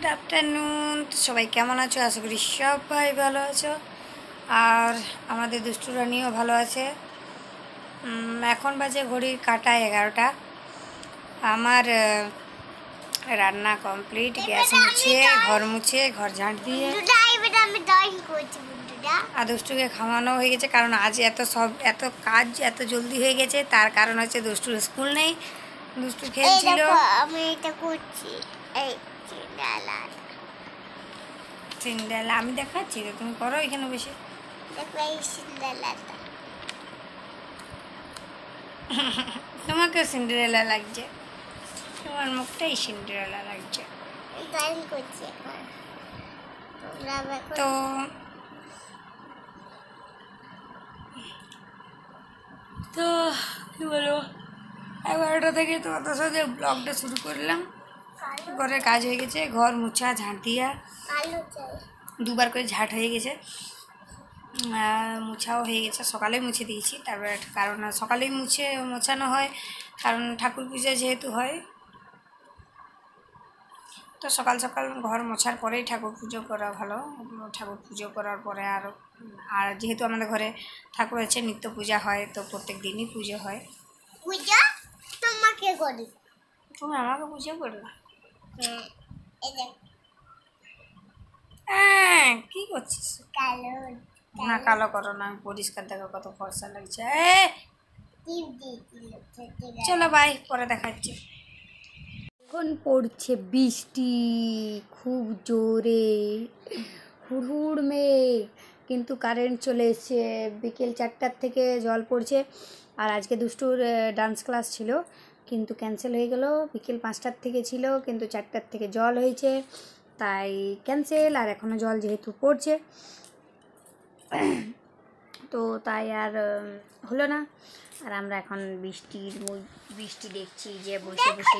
Good afternoon. সবাই কেমন আছো? আশা করি সবাই ভালো আছো, আর আমাদের দুষ্টু রানীও ভালো আছে। এখন বাজে ঘড়ির কাঁটা 11টা। আমার রান্না কমপ্লিট, গ্যাস মুছে, ঘর মুছে, ঘর ঝাঁট দিয়ে আর দুষ্টুকে খাওয়ানো হয়ে গেছে। কারণ আজ এত কাজ এত জলদি হয়ে গেছে, তার কারণ হচ্ছে দুষ্টুর স্কুল নেই। দুষ্টু খেলছিল। আমি এটা করছি, এই সিন্ডারেলা আমি দেখাচ্ছি তো, তুমি করো এখানে বসে। দেখো এই সিন্ডারেলাটা। তোমাকেও সিন্ডারেলা লাগছে, তোমার মুখটাই সিন্ডারেলা লাগছে। ড্রয়িং করছি এখন। তো তো কি বলবো, 11টা থেকে তোমাদের সাথে ব্লগটা শুরু করলাম। ঘরের কাজ হয়ে গেছে, ঘর মুছা, ঝাঁট দিয়া, দুবার করে ঝাঁট হয়ে গেছে, মুছাও হয়ে গেছে। সকালে মুছে দিয়েছি, তারপরে কারণ সকালেই মোছানো হয়, কারণ ঠাকুর পূজা যেহেতু হয়, তো সকাল সকাল ঘর মোছার পরেই ঠাকুর পুজো করা ভালো। ঠাকুর পুজো করার পরে আর যেহেতু আমাদের ঘরে ঠাকুর আছে, নিত্য পূজা হয়, তো প্রত্যেক দিনই পুজো হয়। পূজা তোমাকে করি, তুমি আমাকে পুজো করবে? কি করছিস? কালো না কালো করো না, আমি পরিষ্কার দেখো কত ফর্সা লাগছে। চলো বাই, পরে দেখাচ্ছি। এখন পড়ছে বৃষ্টি খুব জোরে, হুড়হুড় মেঘ, কিন্তু কারেন্ট চলে এসছে। বিকেল 4টার থেকে জল পড়ছে। আর আজকে দুষ্টুর ডান্স ক্লাস ছিল, কিন্তু ক্যান্সেল হয়ে গেল। বিকেল 5টার থেকে ছিল, কিন্তু 4টার থেকে জল হয়েছে, তাই ক্যান্সেল। আর এখনও জল যেহেতু পড়ছে, তো তাই আর হলো না। আর আমরা এখন বৃষ্টি দেখছি, যে বসে বসে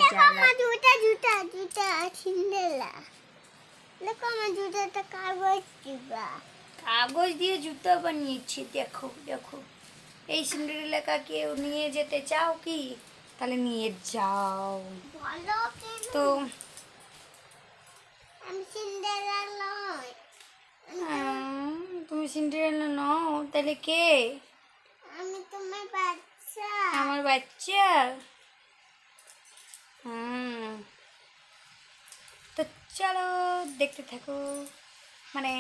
কাগজ দিয়ে জুতো বানিয়েছি। দেখো দেখো, এই সিন্ডারেলাকে কেউ নিয়ে যেতে চাও কি? তাহলে নিয়ে যাও। তো তুমি সিন্ডারেলা নও, তাহলে কে? আমি তোমার বাচ্চা। আমার বাচ্চা। তো চলো দেখতে থাকো, মানে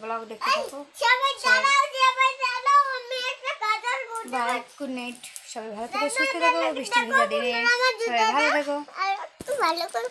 ব্লগ দেখতে থাকো। Bye, good night. সবাই ভালো থেকো, সুস্থ থাকো। বৃষ্টি ভিজা দিনে সবাই ভালো থেকো। ভালো করে